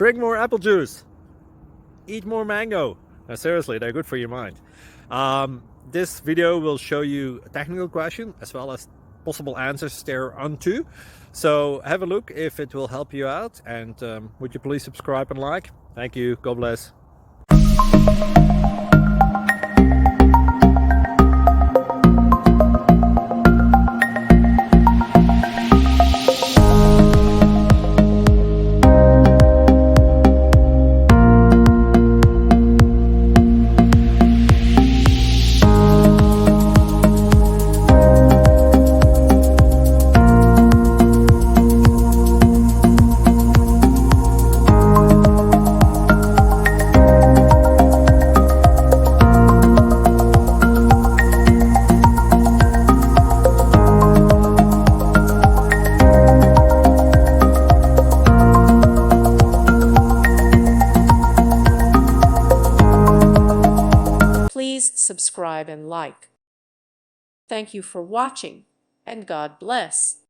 Drink more apple juice. Eat more mango. No, seriously, they're good for your mind. This video will show you a technical question as well as possible answers thereunto. So have a look if it will help you out, and would you please subscribe and like? Thank you. God bless. Please subscribe and like. Thank you for watching, and God bless.